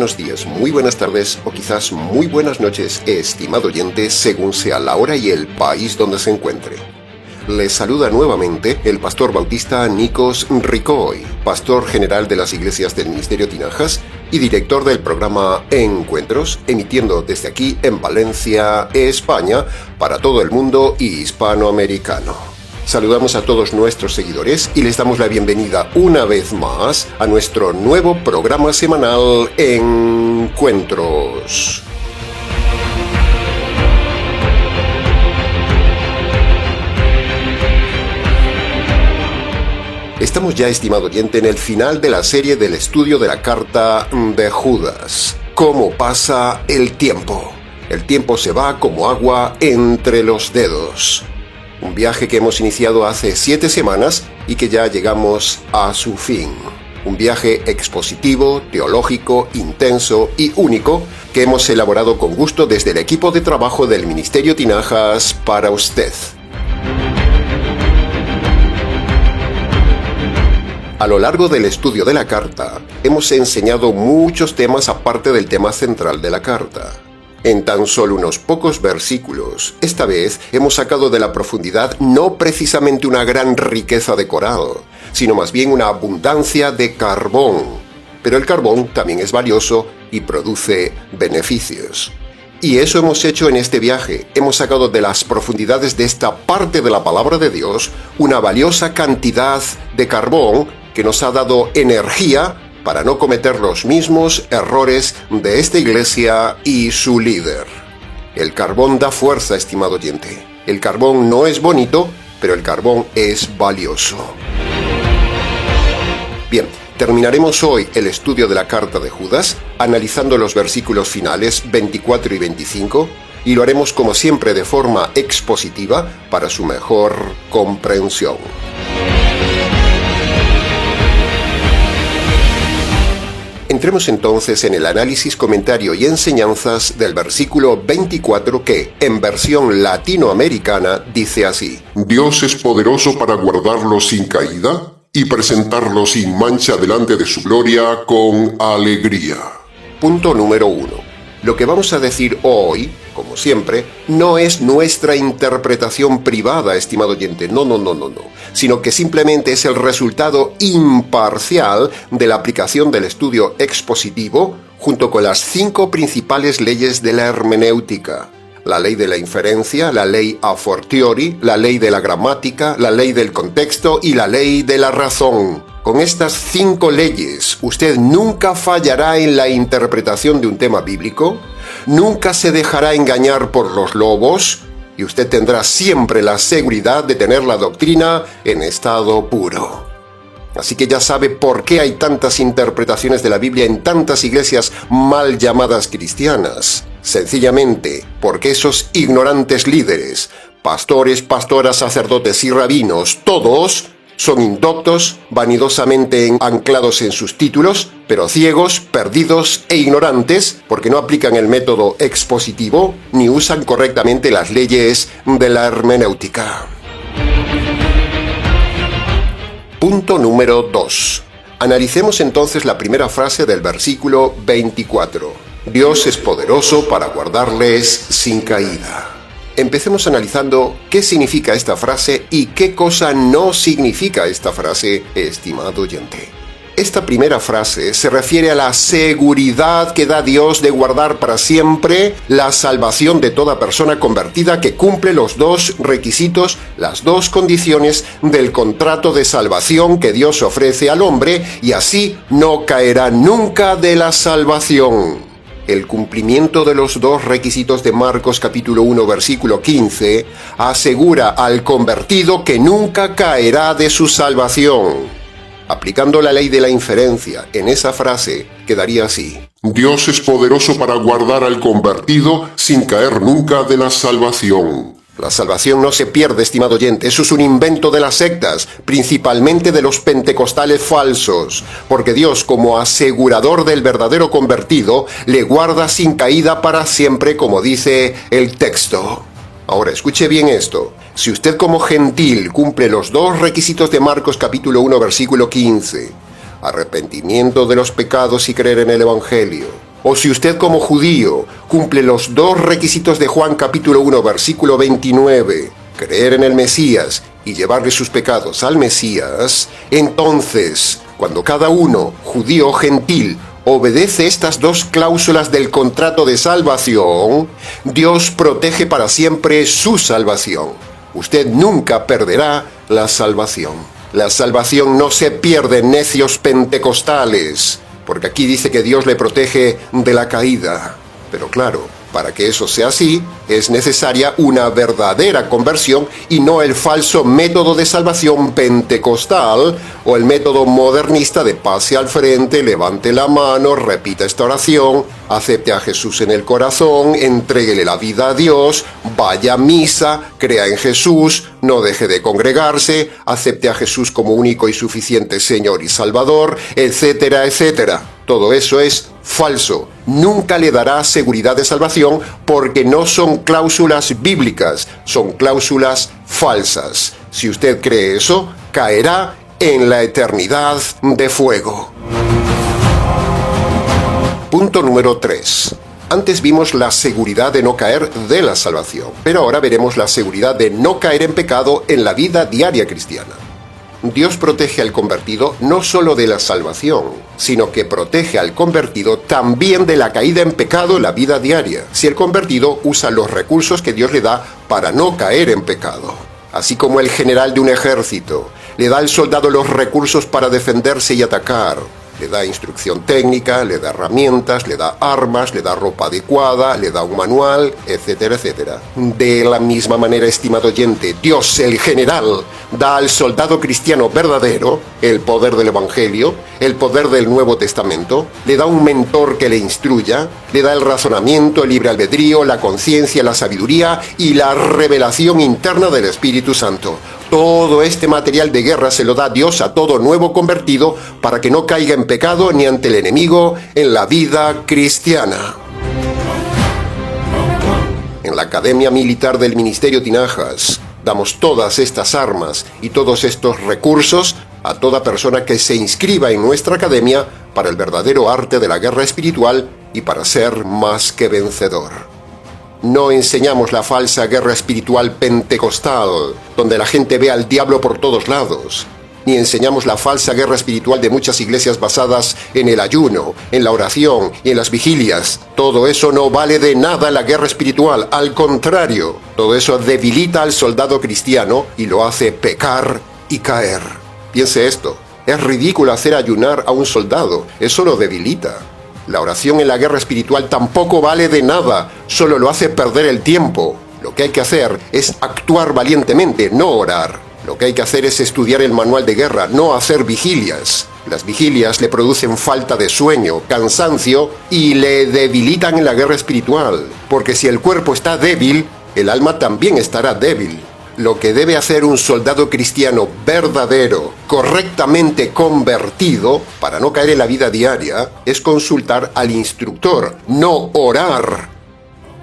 buenos días, muy buenas tardes o quizás muy buenas noches, estimado oyente, según sea la hora y el país donde se encuentre. Les saluda nuevamente el pastor bautista Nikos Ricoy, pastor general de las iglesias del Ministerio Tinajas y director del programa Encuentros, emitiendo desde aquí en Valencia, España, para todo el mundo hispanoamericano. Saludamos a todos nuestros seguidores y les damos la bienvenida una vez más a nuestro nuevo programa semanal Encuentros. Estamos ya, estimado oyente, en el final de la serie del estudio de la carta de Judas. ¿Cómo pasa el tiempo? El tiempo se va como agua entre los dedos. Un viaje que hemos iniciado hace 7 semanas y que ya llegamos a su fin. Un viaje expositivo, teológico, intenso y único que hemos elaborado con gusto desde el equipo de trabajo del Ministerio Tinajas para usted. A lo largo del estudio de la carta, hemos enseñado muchos temas aparte del tema central de la carta. En tan solo unos pocos versículos, esta vez hemos sacado de la profundidad no precisamente una gran riqueza de coral, sino más bien una abundancia de carbón. Pero el carbón también es valioso y produce beneficios. Y eso hemos hecho en este viaje. Hemos sacado de las profundidades de esta parte de la palabra de Dios una valiosa cantidad de carbón que nos ha dado energía para no cometer los mismos errores de esta iglesia y su líder. El carbón da fuerza, estimado oyente. El carbón no es bonito, pero el carbón es valioso. Bien, terminaremos hoy el estudio de la carta de Judas, analizando los versículos finales 24 y 25, y lo haremos como siempre de forma expositiva para su mejor comprensión. Entremos entonces en el análisis, comentario y enseñanzas del versículo 24 que, en versión latinoamericana, dice así: Dios es poderoso para guardarlos sin caída y presentarlos sin mancha delante de su gloria con alegría. Punto número 1. Lo que vamos a decir hoy, como siempre, no es nuestra interpretación privada, estimado oyente, no, sino que simplemente es el resultado imparcial de la aplicación del estudio expositivo junto con las 5 principales leyes de la hermenéutica. La ley de la inferencia, la ley a fortiori, la ley de la gramática, la ley del contexto y la ley de la razón. Con estas 5 leyes, usted nunca fallará en la interpretación de un tema bíblico, nunca se dejará engañar por los lobos, y usted tendrá siempre la seguridad de tener la doctrina en estado puro. Así que ya sabe por qué hay tantas interpretaciones de la Biblia en tantas iglesias mal llamadas cristianas. Sencillamente porque esos ignorantes líderes, pastores, pastoras, sacerdotes y rabinos, todos son indoctos, vanidosamente anclados en sus títulos, pero ciegos, perdidos e ignorantes porque no aplican el método expositivo ni usan correctamente las leyes de la hermenéutica. Punto número 2. Analicemos entonces la primera frase del versículo 24. Dios es poderoso para guardarles sin caída. Empecemos analizando qué significa esta frase y qué cosa no significa esta frase, estimado oyente. Esta primera frase se refiere a la seguridad que da Dios de guardar para siempre la salvación de toda persona convertida que cumple los 2 requisitos, las 2 condiciones del contrato de salvación que Dios ofrece al hombre y así no caerá nunca de la salvación. El cumplimiento de los 2 requisitos de Marcos capítulo 1 versículo 15 asegura al convertido que nunca caerá de su salvación. Aplicando la ley de la inferencia en esa frase, quedaría así: Dios es poderoso para guardar al convertido sin caer nunca de la salvación. La salvación no se pierde, estimado oyente, eso es un invento de las sectas, principalmente de los pentecostales falsos, porque Dios, como asegurador del verdadero convertido, le guarda sin caída para siempre, como dice el texto. Ahora, escuche bien esto. Si usted como gentil cumple los 2 requisitos de Marcos capítulo 1 versículo 15, arrepentimiento de los pecados y creer en el Evangelio, o si usted como judío cumple los dos requisitos de Juan capítulo 1 versículo 29, creer en el Mesías y llevarle sus pecados al Mesías, entonces, cuando cada uno, judío o gentil, obedece estas dos cláusulas del contrato de salvación, Dios protege para siempre su salvación. Usted nunca perderá la salvación. La salvación no se pierde, necios pentecostales, porque aquí dice que Dios le protege de la caída. Pero claro, para que eso sea así, es necesaria una verdadera conversión y no el falso método de salvación pentecostal o el método modernista de pase al frente, levante la mano, repita esta oración, acepte a Jesús en el corazón, entréguele la vida a Dios, vaya a misa, crea en Jesús, no deje de congregarse, acepte a Jesús como único y suficiente Señor y Salvador, etcétera, etcétera. Todo eso es falso. Nunca le dará seguridad de salvación porque no son cláusulas bíblicas, son cláusulas falsas. Si usted cree eso, caerá en la eternidad de fuego. Punto número 3. Antes vimos la seguridad de no caer de la salvación, pero ahora veremos la seguridad de no caer en pecado en la vida diaria cristiana. Dios protege al convertido no solo de la salvación, sino que protege al convertido también de la caída en pecado en la vida diaria, si el convertido usa los recursos que Dios le da para no caer en pecado. Así como el general de un ejército le da al soldado los recursos para defenderse y atacar, le da instrucción técnica, le da herramientas, le da armas, le da ropa adecuada, le da un manual, etcétera, etcétera. De la misma manera, estimado oyente, Dios, el general, da al soldado cristiano verdadero el poder del Evangelio, el poder del Nuevo Testamento, le da un mentor que le instruya, le da el razonamiento, el libre albedrío, la conciencia, la sabiduría y la revelación interna del Espíritu Santo. Todo este material de guerra se lo da Dios a todo nuevo convertido para que no caiga en pecado ni ante el enemigo en la vida cristiana. En la Academia Militar del Ministerio Tinajas damos todas estas armas y todos estos recursos a toda persona que se inscriba en nuestra academia para el verdadero arte de la guerra espiritual y para ser más que vencedor. No enseñamos la falsa guerra espiritual pentecostal, donde la gente ve al diablo por todos lados. Ni enseñamos la falsa guerra espiritual de muchas iglesias basadas en el ayuno, en la oración y en las vigilias. Todo eso no vale de nada la guerra espiritual, al contrario. Todo eso debilita al soldado cristiano y lo hace pecar y caer. Piense esto, es ridículo hacer ayunar a un soldado, eso lo debilita. La oración en la guerra espiritual tampoco vale de nada, solo lo hace perder el tiempo. Lo que hay que hacer es actuar valientemente, no orar. Lo que hay que hacer es estudiar el manual de guerra, no hacer vigilias. Las vigilias le producen falta de sueño, cansancio y le debilitan en la guerra espiritual. Porque si el cuerpo está débil, el alma también estará débil. Lo que debe hacer un soldado cristiano verdadero, correctamente convertido, para no caer en la vida diaria, es consultar al instructor, no orar.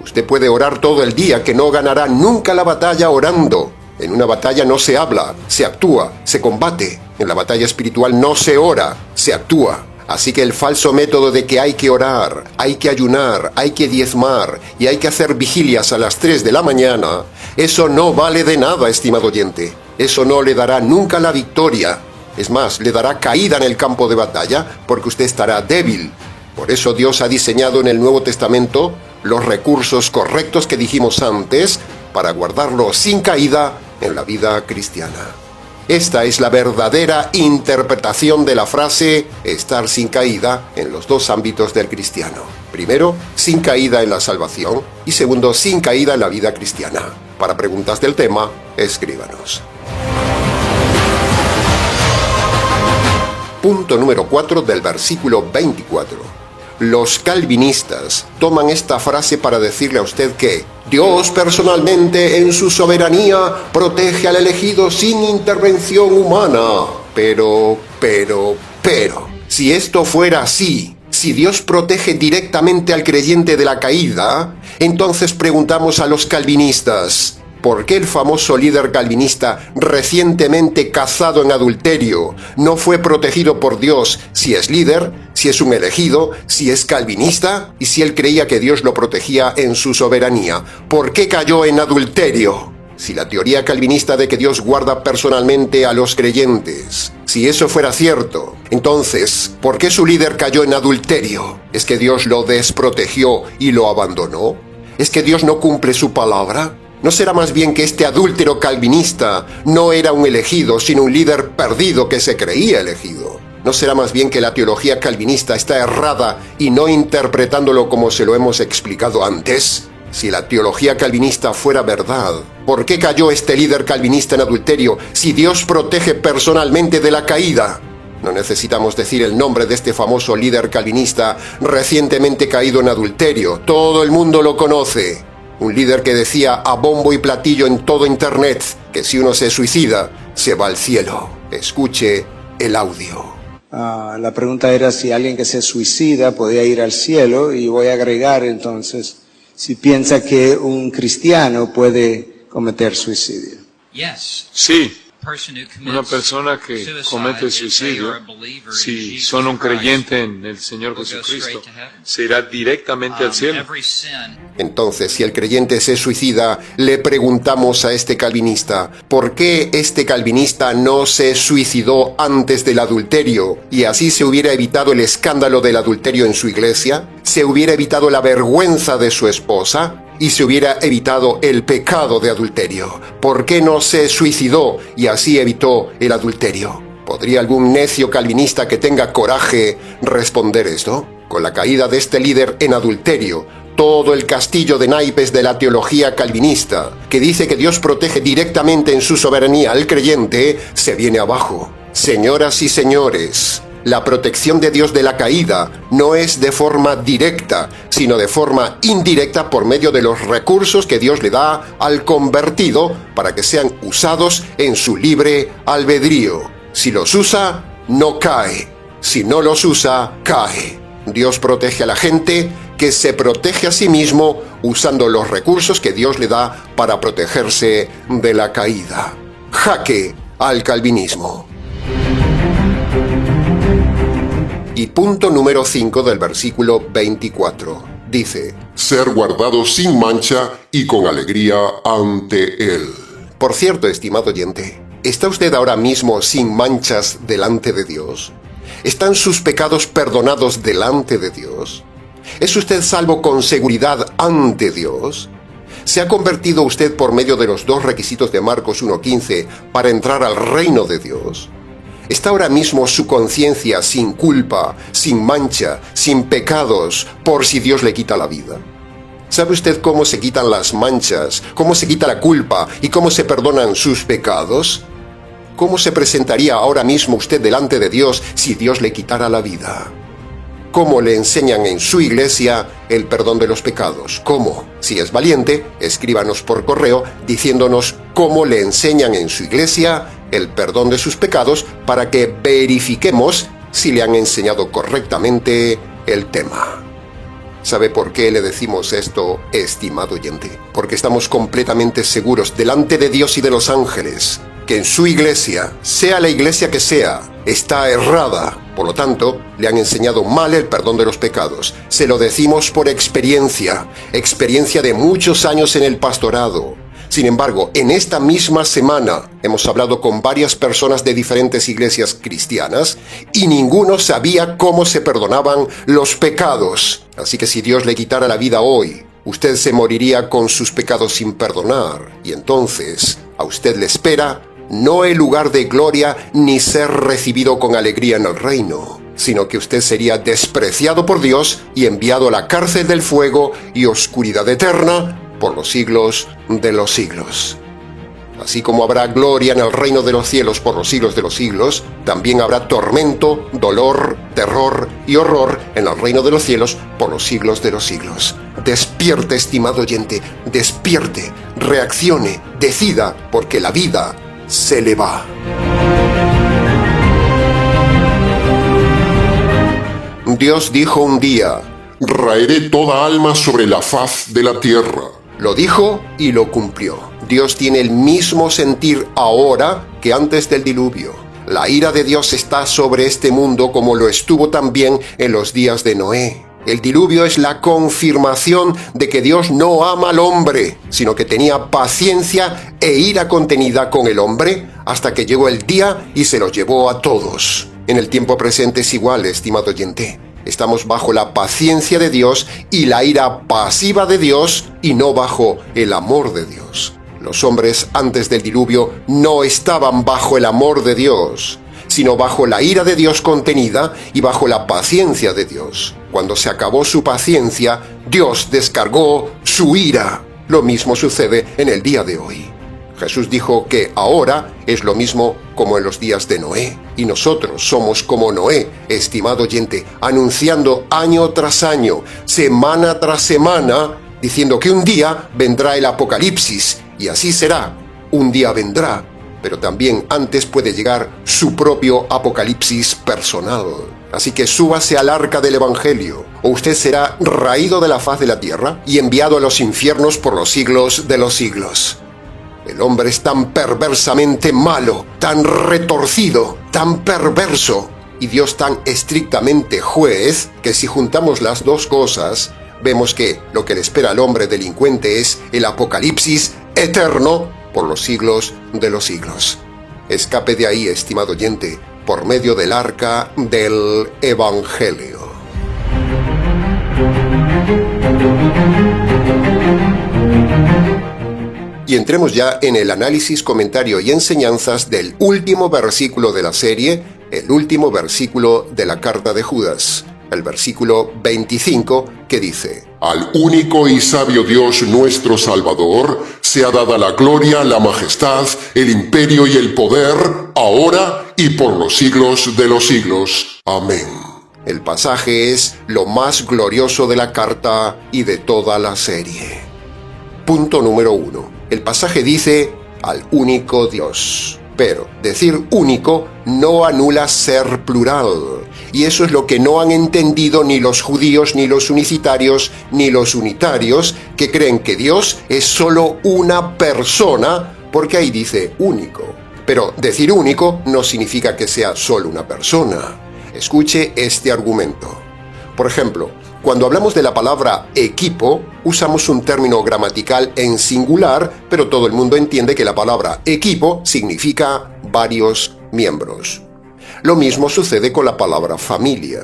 Usted puede orar todo el día, que no ganará nunca la batalla orando. En una batalla no se habla, se actúa, se combate. En la batalla espiritual no se ora, se actúa. Así que el falso método de que hay que orar, hay que ayunar, hay que diezmar y hay que hacer vigilias a las 3 de la mañana, eso no vale de nada, estimado oyente. Eso no le dará nunca la victoria. Es más, le dará caída en el campo de batalla porque usted estará débil. Por eso Dios ha diseñado en el Nuevo Testamento los recursos correctos que dijimos antes para guardarlo sin caída en la vida cristiana. Esta es la verdadera interpretación de la frase estar sin caída en los dos ámbitos del cristiano. Primero, sin caída en la salvación y segundo, sin caída en la vida cristiana. Para preguntas del tema, escríbanos. Punto número 4 del versículo 24. Los calvinistas toman esta frase para decirle a usted que Dios personalmente en su soberanía protege al elegido sin intervención humana. Pero, si esto fuera así, si Dios protege directamente al creyente de la caída, entonces preguntamos a los calvinistas, ¿Por qué el famoso líder calvinista recientemente cazado en adulterio no fue protegido por Dios si es líder, si es un elegido, si es calvinista y si él creía que Dios lo protegía en su soberanía? ¿Por qué cayó en adulterio? Si la teoría calvinista de que Dios guarda personalmente a los creyentes, si eso fuera cierto, entonces, ¿por qué su líder cayó en adulterio? ¿Es que Dios lo desprotegió y lo abandonó? ¿Es que Dios no cumple su palabra? ¿No será más bien que este adúltero calvinista no era un elegido, sino un líder perdido que se creía elegido? ¿No será más bien que la teología calvinista está errada y no interpretándolo como se lo hemos explicado antes? Si la teología calvinista fuera verdad, ¿por qué cayó este líder calvinista en adulterio si Dios protege personalmente de la caída? No necesitamos decir el nombre de este famoso líder calvinista recientemente caído en adulterio. Todo el mundo lo conoce. Un líder que decía a bombo y platillo en todo internet que si uno se suicida, se va al cielo. Escuche el audio. La pregunta era si alguien que se suicida podía ir al cielo, y voy a agregar entonces si piensa que un cristiano puede cometer suicidio. Sí, una persona que comete suicidio, si son un creyente en el Señor Jesucristo, se irá directamente al cielo. Entonces, si el creyente se suicida, le preguntamos a este calvinista, ¿por qué este calvinista no se suicidó antes del adulterio? Y así se hubiera evitado el escándalo del adulterio en su iglesia, se hubiera evitado la vergüenza de su esposa, y se hubiera evitado el pecado de adulterio. ¿Por qué no se suicidó y así evitó el adulterio? ¿Podría algún necio calvinista que tenga coraje responder esto? Con la caída de este líder en adulterio, todo el castillo de naipes de la teología calvinista, que dice que Dios protege directamente en su soberanía al creyente, se viene abajo. Señoras y señores, la protección de Dios de la caída no es de forma directa, sino de forma indirecta por medio de los recursos que Dios le da al convertido para que sean usados en su libre albedrío. Si los usa, no cae. Si no los usa, cae. Dios protege a la gente que se protege a sí mismo usando los recursos que Dios le da para protegerse de la caída. Jaque al calvinismo. Y punto número 5 del versículo 24. Dice: ser guardado sin mancha y con alegría ante Él. Por cierto, estimado oyente, ¿está usted ahora mismo sin manchas delante de Dios? ¿Están sus pecados perdonados delante de Dios? ¿Es usted salvo con seguridad ante Dios? ¿Se ha convertido usted por medio de los dos requisitos de Marcos 1:15 para entrar al reino de Dios? ¿Está ahora mismo su conciencia sin culpa, sin mancha, sin pecados, por si Dios le quita la vida? ¿Sabe usted cómo se quitan las manchas, cómo se quita la culpa y cómo se perdonan sus pecados? ¿Cómo se presentaría ahora mismo usted delante de Dios si Dios le quitara la vida? ¿Cómo le enseñan en su iglesia el perdón de los pecados? ¿Cómo? Si es valiente, escríbanos por correo diciéndonos cómo le enseñan en su iglesia el perdón de sus pecados para que verifiquemos si le han enseñado correctamente el tema. ¿Sabe por qué le decimos esto, estimado oyente? Porque estamos completamente seguros delante de Dios y de los ángeles que en su iglesia, sea la iglesia que sea, está errada. Por lo tanto, le han enseñado mal el perdón de los pecados. Se lo decimos por experiencia de muchos años en el pastorado. Sin embargo, en esta misma semana hemos hablado con varias personas de diferentes iglesias cristianas y ninguno sabía cómo se perdonaban los pecados. Así que si Dios le quitara la vida hoy, usted se moriría con sus pecados sin perdonar. Y entonces, a usted le espera no el lugar de gloria ni ser recibido con alegría en el reino, sino que usted sería despreciado por Dios y enviado a la cárcel del fuego y oscuridad eterna por los siglos de los siglos. Así como habrá gloria en el reino de los cielos por los siglos de los siglos, también habrá tormento, dolor, terror y horror en el reino de los cielos por los siglos de los siglos. Despierte, estimado oyente, despierte, reaccione, decida, porque la vida se le va. Dios dijo un día: raeré toda alma sobre la faz de la tierra. Lo dijo y lo cumplió. Dios tiene el mismo sentir ahora que antes del diluvio. La ira de Dios está sobre este mundo como lo estuvo también en los días de Noé. El diluvio es la confirmación de que Dios no ama al hombre, sino que tenía paciencia e ira contenida con el hombre hasta que llegó el día y se los llevó a todos. En el tiempo presente es igual, estimado oyente. Estamos bajo la paciencia de Dios y la ira pasiva de Dios y no bajo el amor de Dios. Los hombres antes del diluvio no estaban bajo el amor de Dios, sino bajo la ira de Dios contenida y bajo la paciencia de Dios. Cuando se acabó su paciencia, Dios descargó su ira. Lo mismo sucede en el día de hoy. Jesús dijo que ahora es lo mismo como en los días de Noé. Y nosotros somos como Noé, estimado oyente, anunciando año tras año, semana tras semana, diciendo que un día vendrá el apocalipsis. Y así será. Un día vendrá, pero también antes puede llegar su propio apocalipsis personal. Así que súbase al arca del Evangelio, o usted será raído de la faz de la tierra y enviado a los infiernos por los siglos de los siglos. El hombre es tan perversamente malo, tan retorcido, tan perverso, y Dios tan estrictamente juez, que si juntamos las dos cosas, vemos que lo que le espera al hombre delincuente es el apocalipsis eterno por los siglos de los siglos. Escape de ahí, estimado oyente, por medio del arca del Evangelio. Y entremos ya en el análisis, comentario y enseñanzas del último versículo de la serie, el último versículo de la carta de Judas, el versículo 25, que dice: Al único y sabio Dios nuestro Salvador sea dada la gloria, la majestad, el imperio y el poder, ahora y por los siglos de los siglos. Amén. El pasaje es lo más glorioso de la carta y de toda la serie. Punto número 1. El pasaje dice al único Dios. Pero decir único no anula ser plural. Y eso es lo que no han entendido ni los judíos, ni los unicitarios, ni los unitarios, que creen que Dios es solo una persona, porque ahí dice único. Pero decir único no significa que sea solo una persona. Escuche este argumento. Por ejemplo, cuando hablamos de la palabra equipo, usamos un término gramatical en singular, pero todo el mundo entiende que la palabra equipo significa varios miembros. Lo mismo sucede con la palabra familia.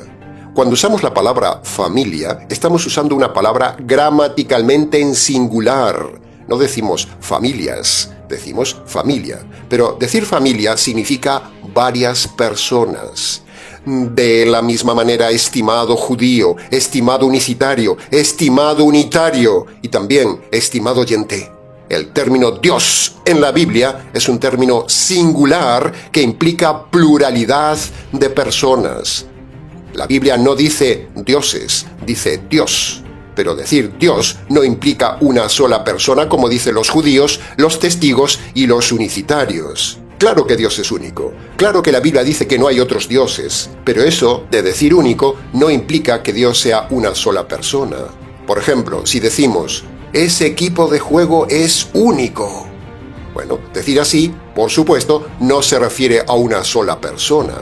Cuando usamos la palabra familia, estamos usando una palabra gramaticalmente en singular. No decimos familias, decimos familia. Pero decir familia significa varias personas. De la misma manera, estimado judío, estimado unicitario, estimado unitario y también estimado oyente. El término Dios en la Biblia es un término singular que implica pluralidad de personas. La Biblia no dice dioses, dice Dios. Pero decir Dios no implica una sola persona como dicen los judíos, los testigos y los unicitarios. Claro que Dios es único, claro que la Biblia dice que no hay otros dioses, pero eso de decir único no implica que Dios sea una sola persona. Por ejemplo, si decimos, ese equipo de juego es único. Bueno, decir así, por supuesto, no se refiere a una sola persona.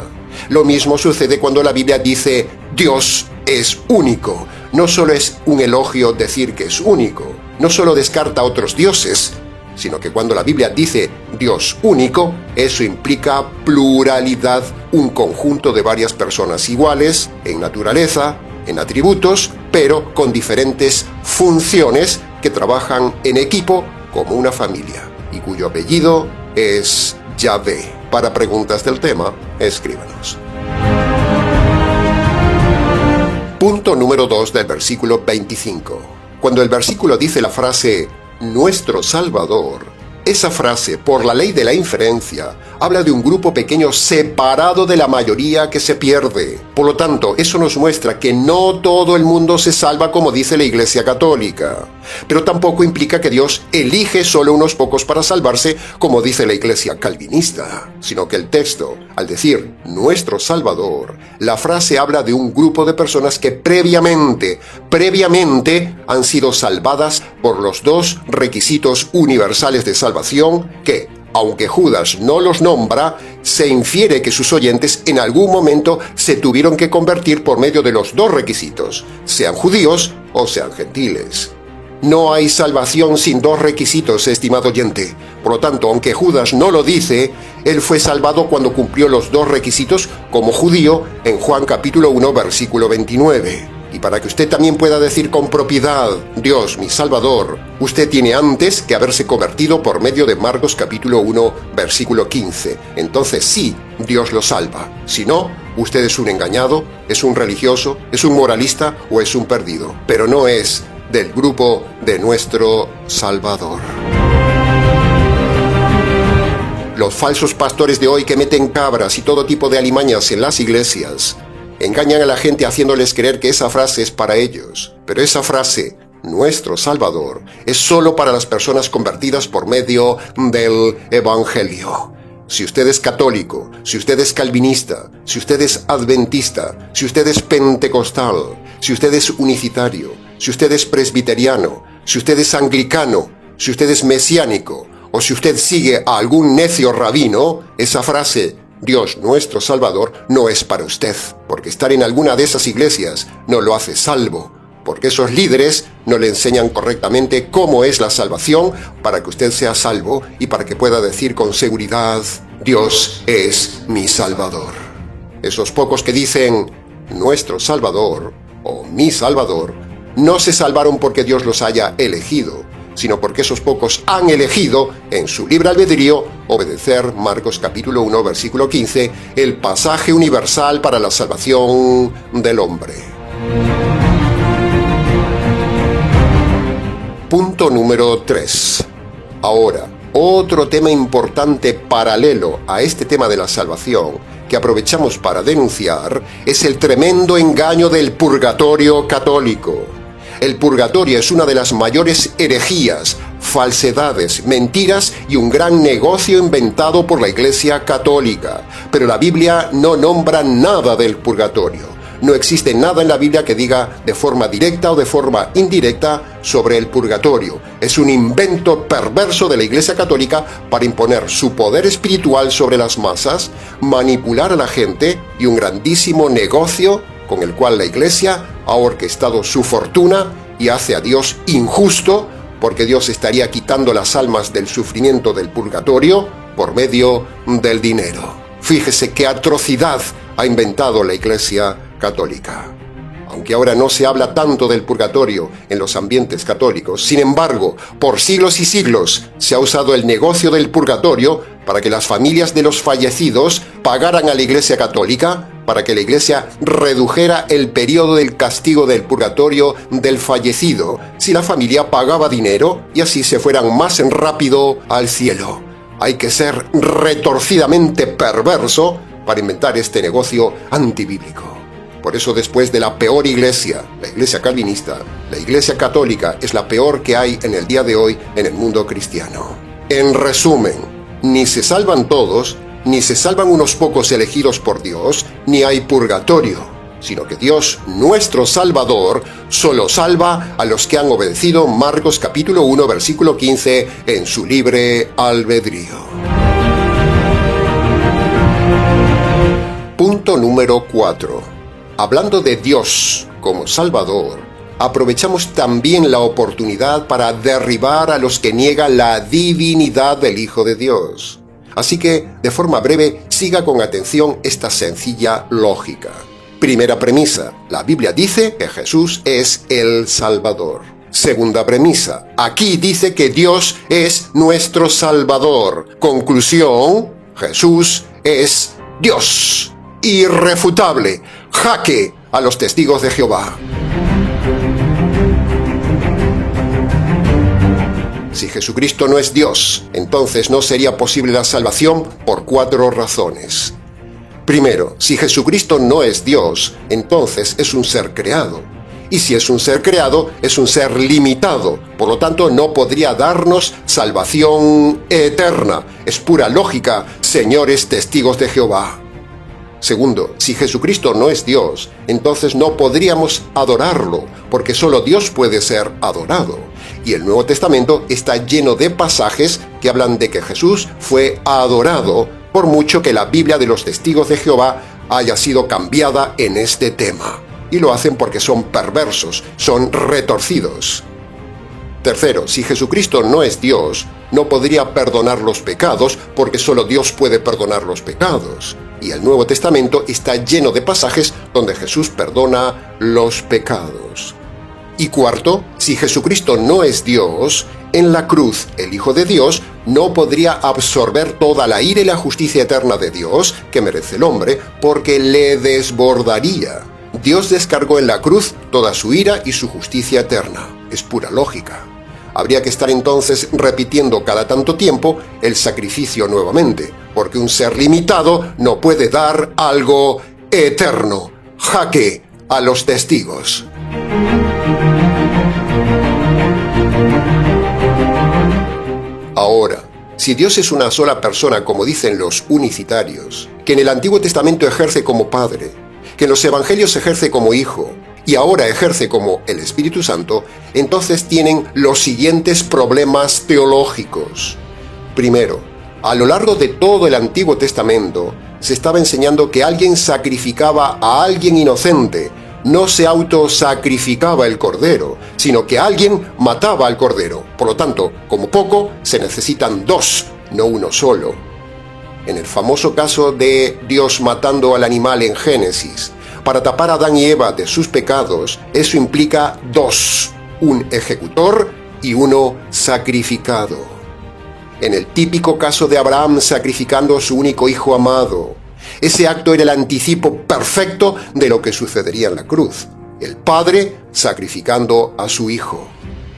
Lo mismo sucede cuando la Biblia dice, Dios es único. No solo es un elogio decir que es único, no solo descarta a otros dioses, sino que cuando la Biblia dice Dios único, eso implica pluralidad, un conjunto de varias personas iguales en naturaleza, en atributos, pero con diferentes funciones que trabajan en equipo como una familia, y cuyo apellido es Yahvé. Para preguntas del tema, escríbanos. Punto número 2 del versículo 25. Cuando el versículo dice la frase nuestro Salvador, esa frase, por la ley de la inferencia, habla de un grupo pequeño separado de la mayoría que se pierde. Por lo tanto, eso nos muestra que no todo el mundo se salva como dice la Iglesia Católica. Pero tampoco implica que Dios elige solo unos pocos para salvarse como dice la Iglesia Calvinista. Sino que el texto, al decir nuestro Salvador, la frase habla de un grupo de personas que previamente han sido salvadas por los dos requisitos universales de salvación que, aunque Judas no los nombra, se infiere que sus oyentes en algún momento se tuvieron que convertir por medio de los dos requisitos, sean judíos o sean gentiles. No hay salvación sin dos requisitos, estimado oyente. Por lo tanto, aunque Judas no lo dice, él fue salvado cuando cumplió los dos requisitos como judío en Juan capítulo 1, versículo 29. Y para que usted también pueda decir con propiedad, Dios, mi Salvador, usted tiene antes que haberse convertido por medio de Marcos capítulo 1, versículo 15. Entonces sí, Dios lo salva. Si no, usted es un engañado, es un religioso, es un moralista o es un perdido. Pero no es del grupo de nuestro Salvador. Los falsos pastores de hoy que meten cabras y todo tipo de alimañas en las iglesias engañan a la gente haciéndoles creer que esa frase es para ellos. Pero esa frase, nuestro Salvador, es solo para las personas convertidas por medio del Evangelio. Si usted es católico, si usted es calvinista, si usted es adventista, si usted es pentecostal, si usted es unicitario, si usted es presbiteriano, si usted es anglicano, si usted es mesiánico, o si usted sigue a algún necio rabino, esa frase, Dios nuestro Salvador, no es para usted, porque estar en alguna de esas iglesias no lo hace salvo, porque esos líderes no le enseñan correctamente cómo es la salvación para que usted sea salvo y para que pueda decir con seguridad, Dios es mi Salvador. Esos pocos que dicen, nuestro Salvador, o mi Salvador, no se salvaron porque Dios los haya elegido, sino porque esos pocos han elegido, en su libre albedrío, obedecer Marcos capítulo 1, versículo 15, el pasaje universal para la salvación del hombre. Punto número 3. Ahora, otro tema importante paralelo a este tema de la salvación, que aprovechamos para denunciar, es el tremendo engaño del purgatorio católico. El purgatorio es una de las mayores herejías, falsedades, mentiras y un gran negocio inventado por la Iglesia Católica. Pero la Biblia no nombra nada del purgatorio. No existe nada en la Biblia que diga de forma directa o de forma indirecta sobre el purgatorio. Es un invento perverso de la Iglesia Católica para imponer su poder espiritual sobre las masas, manipular a la gente y un grandísimo negocio con el cual la Iglesia ha orquestado su fortuna y hace a Dios injusto, porque Dios estaría quitando las almas del sufrimiento del purgatorio por medio del dinero. Fíjese qué atrocidad ha inventado la Iglesia Católica. Aunque ahora no se habla tanto del purgatorio en los ambientes católicos, sin embargo, por siglos y siglos se ha usado el negocio del purgatorio para que las familias de los fallecidos pagaran a la Iglesia Católica, para que la Iglesia redujera el periodo del castigo del purgatorio del fallecido, si la familia pagaba dinero y así se fueran más rápido al cielo. Hay que ser retorcidamente perverso para inventar este negocio antibíblico. Por eso, después de la peor iglesia, la Iglesia calvinista, la Iglesia católica es la peor que hay en el día de hoy en el mundo cristiano. En resumen, ni se salvan todos, ni se salvan unos pocos elegidos por Dios, ni hay purgatorio, sino que Dios, nuestro Salvador, solo salva a los que han obedecido Marcos capítulo 1, versículo 15, en su libre albedrío. Punto número 4. Hablando de Dios como Salvador, aprovechamos también la oportunidad para derribar a los que niegan la divinidad del Hijo de Dios. Así que, de forma breve, siga con atención esta sencilla lógica. Primera premisa, la Biblia dice que Jesús es el Salvador. Segunda premisa, aquí dice que Dios es nuestro Salvador. Conclusión, Jesús es Dios. Irrefutable. Jaque a los testigos de Jehová. Si Jesucristo no es Dios, entonces no sería posible la salvación por 4 razones. Primero, si Jesucristo no es Dios, entonces es un ser creado. Y si es un ser creado, es un ser limitado. Por lo tanto, no podría darnos salvación eterna. Es pura lógica, señores testigos de Jehová. Segundo, si Jesucristo no es Dios, entonces no podríamos adorarlo, porque solo Dios puede ser adorado. Y el Nuevo Testamento está lleno de pasajes que hablan de que Jesús fue adorado, por mucho que la Biblia de los Testigos de Jehová haya sido cambiada en este tema. Y lo hacen porque son perversos, son retorcidos. Tercero, si Jesucristo no es Dios, no podría perdonar los pecados, porque solo Dios puede perdonar los pecados. Y el Nuevo Testamento está lleno de pasajes donde Jesús perdona los pecados. Y cuarto, si Jesucristo no es Dios, en la cruz el Hijo de Dios no podría absorber toda la ira y la justicia eterna de Dios que merece el hombre, porque le desbordaría. Dios descargó en la cruz toda su ira y su justicia eterna. Es pura lógica. Habría que estar entonces repitiendo cada tanto tiempo el sacrificio nuevamente, porque un ser limitado no puede dar algo eterno. Jaque a los testigos. Ahora, si Dios es una sola persona, como dicen los unicitarios, que en el Antiguo Testamento ejerce como Padre, que en los Evangelios ejerce como Hijo, y ahora ejerce como el Espíritu Santo, entonces tienen los siguientes problemas teológicos. Primero, a lo largo de todo el Antiguo Testamento se estaba enseñando que alguien sacrificaba a alguien inocente. No se autosacrificaba el cordero, sino que alguien mataba al cordero. Por lo tanto, como poco, se necesitan dos, no uno solo. En el famoso caso de Dios matando al animal en Génesis, para tapar a Adán y Eva de sus pecados, eso implica dos, un ejecutor y uno sacrificado. En el típico caso de Abraham sacrificando a su único hijo amado, ese acto era el anticipo perfecto de lo que sucedería en la cruz. El padre sacrificando a su hijo.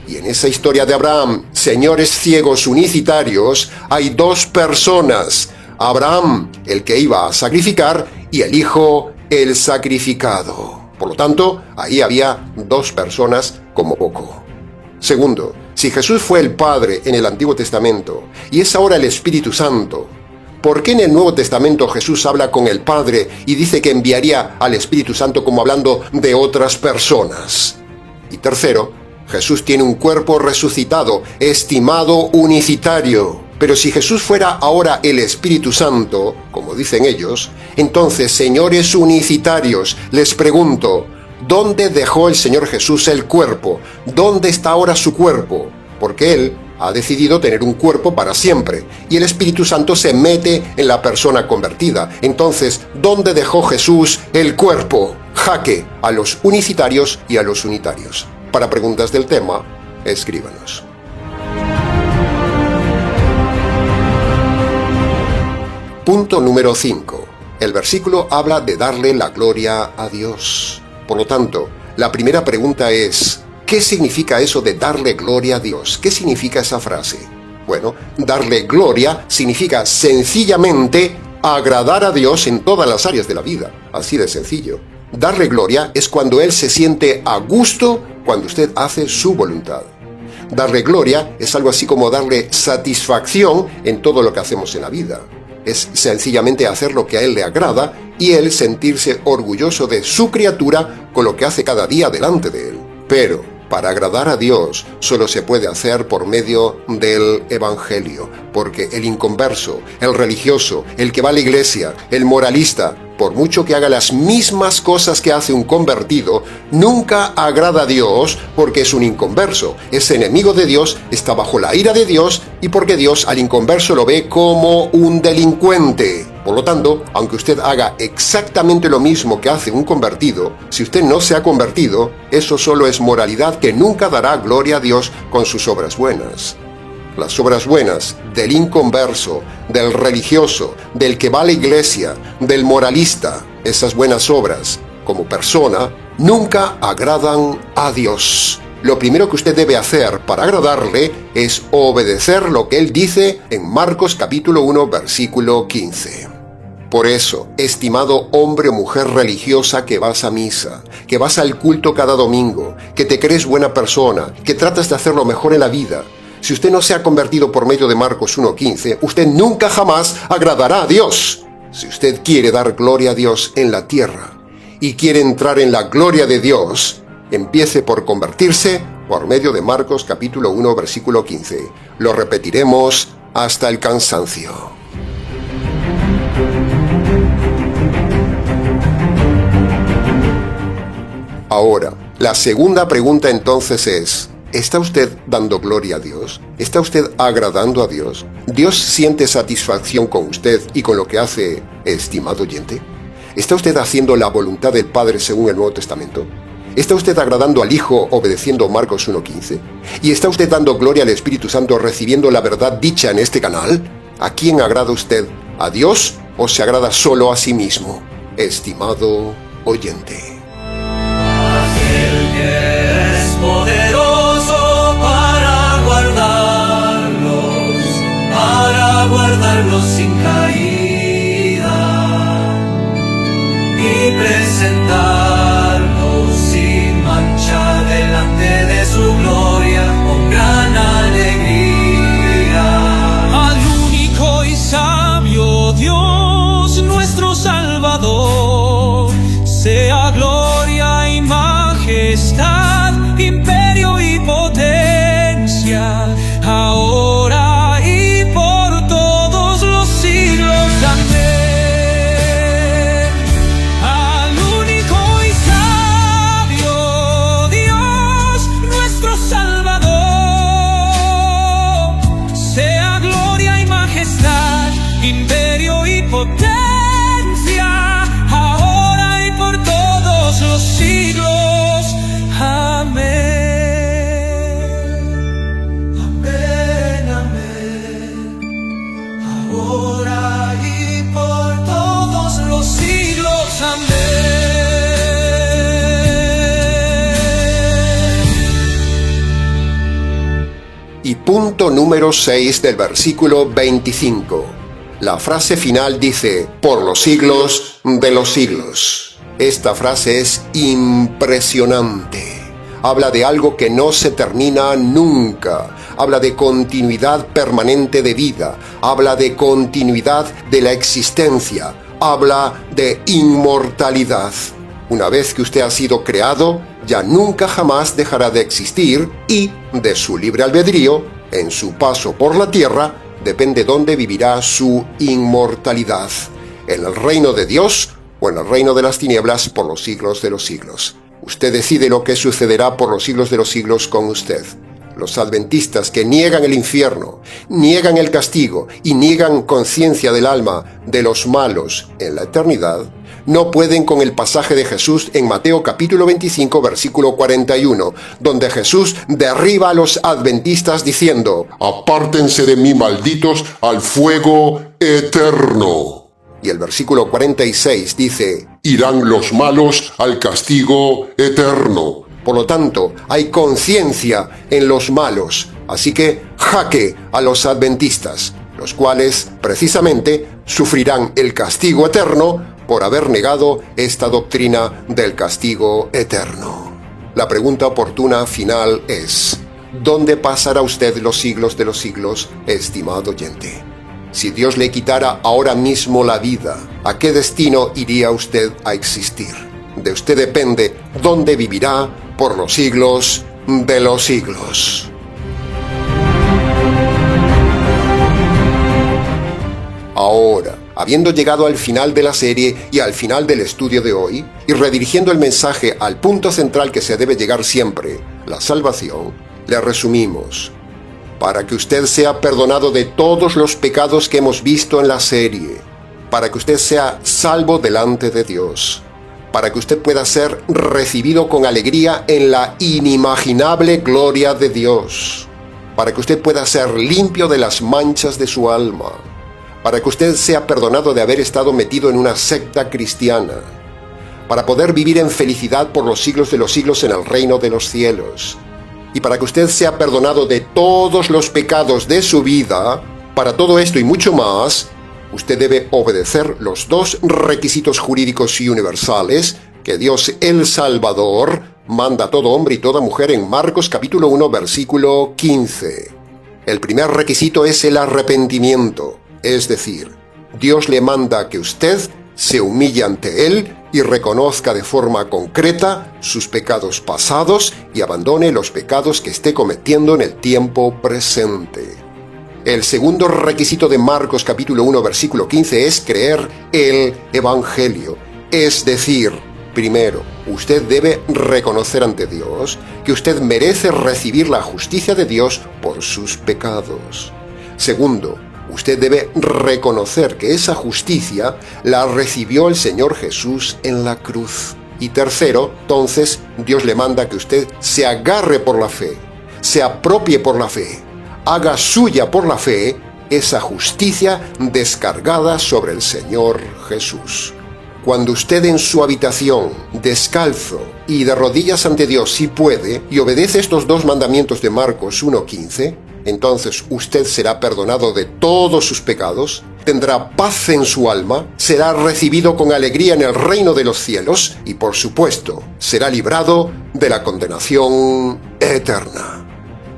Y en esa historia de Abraham, señores ciegos unicitarios, hay dos personas. Abraham, el que iba a sacrificar, y el hijo, el sacrificado. Por lo tanto, ahí había dos personas como poco. Segundo, si Jesús fue el Padre en el Antiguo Testamento y es ahora el Espíritu Santo, ¿por qué en el Nuevo Testamento Jesús habla con el Padre y dice que enviaría al Espíritu Santo como hablando de otras personas? Y tercero, Jesús tiene un cuerpo resucitado, estimado unicitario. Pero si Jesús fuera ahora el Espíritu Santo, como dicen ellos, entonces, señores unicitarios, les pregunto, ¿dónde dejó el Señor Jesús el cuerpo? ¿Dónde está ahora su cuerpo? Porque Él ha decidido tener un cuerpo para siempre, y el Espíritu Santo se mete en la persona convertida. Entonces, ¿dónde dejó Jesús el cuerpo? Jaque a los unicitarios y a los unitarios. Para preguntas del tema, escríbanos. Punto número 5. El versículo habla de darle la gloria a Dios. Por lo tanto, la primera pregunta es, ¿qué significa eso de darle gloria a Dios? ¿Qué significa esa frase? Bueno, darle gloria significa sencillamente agradar a Dios en todas las áreas de la vida. Así de sencillo. Darle gloria es cuando Él se siente a gusto cuando usted hace su voluntad. Darle gloria es algo así como darle satisfacción en todo lo que hacemos en la vida. Es sencillamente hacer lo que a Él le agrada y Él sentirse orgulloso de su criatura con lo que hace cada día delante de Él. Pero para agradar a Dios solo se puede hacer por medio del Evangelio, porque el inconverso, el religioso, el que va a la iglesia, el moralista, por mucho que haga las mismas cosas que hace un convertido, nunca agrada a Dios porque es un inconverso, es enemigo de Dios, está bajo la ira de Dios y porque Dios al inconverso lo ve como un delincuente. Por lo tanto, aunque usted haga exactamente lo mismo que hace un convertido, si usted no se ha convertido, eso solo es moralidad que nunca dará gloria a Dios con sus obras buenas. Las obras buenas del inconverso, del religioso, del que va a la iglesia, del moralista, esas buenas obras, como persona, nunca agradan a Dios. Lo primero que usted debe hacer para agradarle es obedecer lo que Él dice en Marcos capítulo 1, versículo 15. Por eso, estimado hombre o mujer religiosa que vas a misa, que vas al culto cada domingo, que te crees buena persona, que tratas de hacer lo mejor en la vida, si usted no se ha convertido por medio de Marcos 1.15, usted nunca jamás agradará a Dios. Si usted quiere dar gloria a Dios en la tierra y quiere entrar en la gloria de Dios, empiece por convertirse por medio de Marcos capítulo 1 versículo 15. Lo repetiremos hasta el cansancio. Ahora, la segunda pregunta entonces es, ¿está usted dando gloria a Dios? ¿Está usted agradando a Dios? ¿Dios siente satisfacción con usted y con lo que hace, estimado oyente? ¿Está usted haciendo la voluntad del Padre según el Nuevo Testamento? ¿Está usted agradando al Hijo obedeciendo Marcos 1:15? ¿Y está usted dando gloria al Espíritu Santo recibiendo la verdad dicha en este canal? ¿A quién agrada usted? ¿A Dios o se agrada solo a sí mismo? Estimado oyente. Aquel que es poderoso para guardarlos sin caída y presentarlos sin mancha delante de su gloria con gran alegría. Al único y sabio Dios, nuestro Salvador, sea gloria y majestad, imperio y potencia, ahora y por todos los siglos. Amén. Al único y sabio Dios, nuestro Salvador, sea gloria y majestad, imperio y potencia, los siglos. Amén. Amén, amén. Ahora y por todos los siglos. Amén. Y punto número 6 del versículo 25. La frase final dice, por los siglos de los siglos. Esta frase es impresionante. Habla de algo que no se termina nunca. Habla de continuidad permanente de vida. Habla de continuidad de la existencia. Habla de inmortalidad. Una vez que usted ha sido creado, ya nunca jamás dejará de existir y, de su libre albedrío, en su paso por la tierra, depende dónde vivirá su inmortalidad. En el reino de Dios o en el reino de las tinieblas por los siglos de los siglos. Usted decide lo que sucederá por los siglos de los siglos con usted. Los adventistas que niegan el infierno, niegan el castigo y niegan conciencia del alma de los malos en la eternidad, no pueden con el pasaje de Jesús en Mateo capítulo 25 versículo 41, donde Jesús derriba a los adventistas diciendo, apártense de mí, malditos, al fuego eterno. Y el versículo 46 dice, irán los malos al castigo eterno. Por lo tanto, hay conciencia en los malos, así que jaque a los adventistas, los cuales, precisamente, sufrirán el castigo eterno por haber negado esta doctrina del castigo eterno. La pregunta oportuna final es, ¿dónde pasará usted los siglos de los siglos, estimado oyente? Si Dios le quitara ahora mismo la vida, ¿a qué destino iría usted a existir? De usted depende dónde vivirá por los siglos de los siglos. Ahora, habiendo llegado al final de la serie y al final del estudio de hoy, y redirigiendo el mensaje al punto central que se debe llegar siempre, la salvación, le resumimos. Para que usted sea perdonado de todos los pecados que hemos visto en la serie, para que usted sea salvo delante de Dios, para que usted pueda ser recibido con alegría en la inimaginable gloria de Dios, para que usted pueda ser limpio de las manchas de su alma, para que usted sea perdonado de haber estado metido en una secta cristiana, para poder vivir en felicidad por los siglos de los siglos en el reino de los cielos, y para que usted sea perdonado de todos los pecados de su vida. Para todo esto y mucho más, usted debe obedecer los dos requisitos jurídicos y universales que Dios el Salvador manda a todo hombre y toda mujer en Marcos capítulo 1 versículo 15. El primer requisito es el arrepentimiento, es decir, Dios le manda que usted se humille ante Él y reconozca de forma concreta sus pecados pasados y abandone los pecados que esté cometiendo en el tiempo presente. El segundo requisito de Marcos capítulo 1 versículo 15 es creer el Evangelio. Es decir, primero, usted debe reconocer ante Dios que usted merece recibir la justicia de Dios por sus pecados. Segundo, usted debe reconocer que esa justicia la recibió el Señor Jesús en la cruz. Y tercero, entonces, Dios le manda que usted se agarre por la fe, se apropie por la fe, haga suya por la fe esa justicia descargada sobre el Señor Jesús. Cuando usted en su habitación, descalzo y de rodillas ante Dios si puede, y obedece estos dos mandamientos de Marcos 1:15, entonces usted será perdonado de todos sus pecados, tendrá paz en su alma, será recibido con alegría en el reino de los cielos y, por supuesto, será librado de la condenación eterna.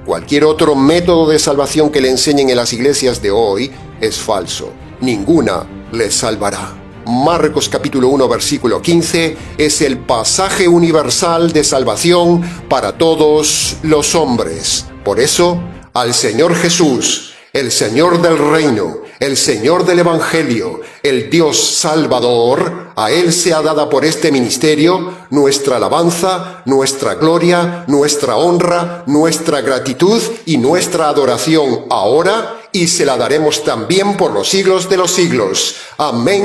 Cualquier otro método de salvación que le enseñen en las iglesias de hoy es falso. Ninguna le salvará. Marcos capítulo 1 versículo 15 es el pasaje universal de salvación para todos los hombres. Por eso, al Señor Jesús, el Señor del reino, el Señor del Evangelio, el Dios Salvador, a Él sea dada por este ministerio nuestra alabanza, nuestra gloria, nuestra honra, nuestra gratitud y nuestra adoración ahora, y se la daremos también por los siglos de los siglos. Amén.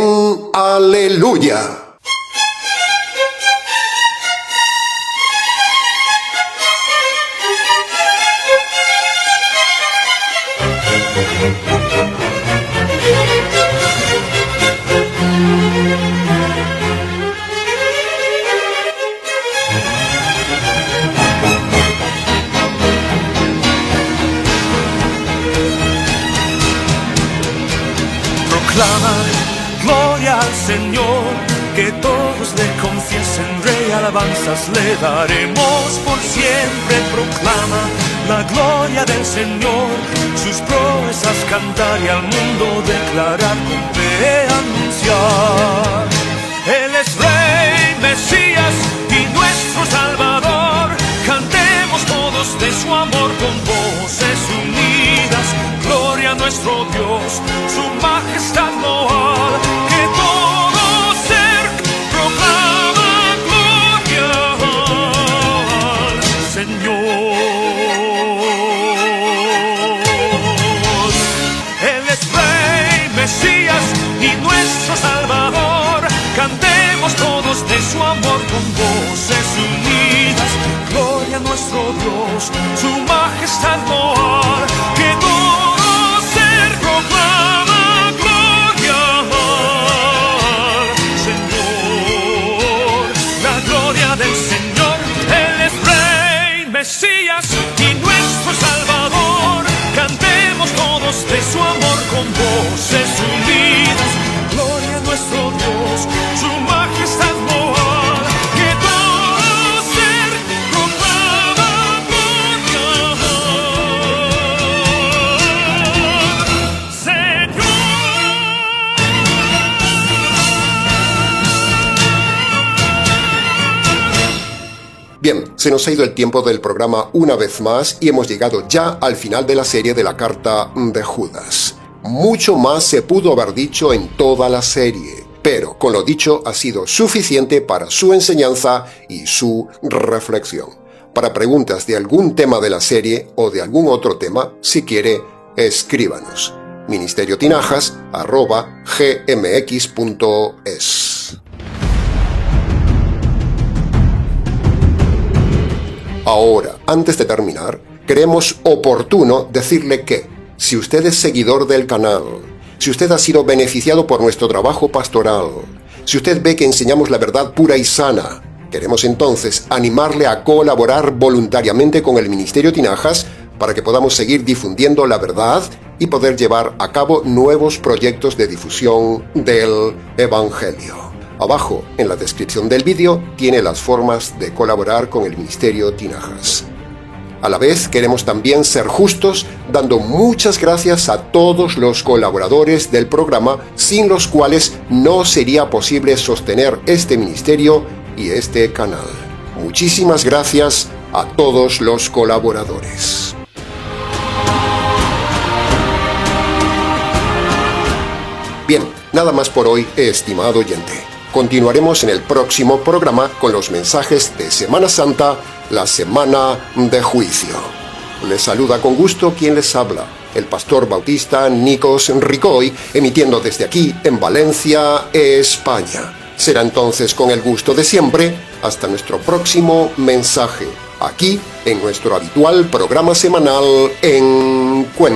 Aleluya. Proclama gloria al Señor, que todos le confiesen, Rey, alabanzas le daremos por siempre. Proclama la gloria del Señor, sus proezas cantar y al mundo declarar, con fe anunciar. Él es Rey, Mesías y nuestro Salvador, cantemos todos de su amor con voces unidas. Gloria a nuestro Dios, su majestad moral, que todo ser proclama gloria al Señor. Él es Rey, Mesías y nuestro Salvador, cantemos todos de su amor con voces unidas. Gloria a nuestro Dios, su majestad moral, que todo ser proclama gloria al Señor. La gloria del Señor, Él es Rey, Mesías y nuestro Salvador, cantemos todos de su amor con voces unidas. Gloria a nuestro Dios, su majestad moral, que todo ser proclama gloria al Señor. Bien, se nos ha ido el tiempo del programa una vez más y hemos llegado ya al final de la serie de la carta de Judas. Mucho más se pudo haber dicho en toda la serie, pero con lo dicho ha sido suficiente para su enseñanza y su reflexión. Para preguntas de algún tema de la serie o de algún otro tema, si quiere, escríbanos. ministeriotinajas@gmx.es. Ahora, antes de terminar, creemos oportuno decirle que, si usted es seguidor del canal, si usted ha sido beneficiado por nuestro trabajo pastoral, si usted ve que enseñamos la verdad pura y sana, queremos entonces animarle a colaborar voluntariamente con el Ministerio Tinajas para que podamos seguir difundiendo la verdad y poder llevar a cabo nuevos proyectos de difusión del Evangelio. Abajo, en la descripción del vídeo, tiene las formas de colaborar con el Ministerio Tinajas. A la vez, queremos también ser justos, dando muchas gracias a todos los colaboradores del programa, sin los cuales no sería posible sostener este ministerio y este canal. Muchísimas gracias a todos los colaboradores. Bien, nada más por hoy, estimado oyente. Continuaremos en el próximo programa con los mensajes de Semana Santa, la semana de juicio. Les saluda con gusto quien les habla, el pastor bautista Nikos Ricoy, emitiendo desde aquí en Valencia, España. Será entonces con el gusto de siempre, hasta nuestro próximo mensaje, aquí en nuestro habitual programa semanal Encuentros.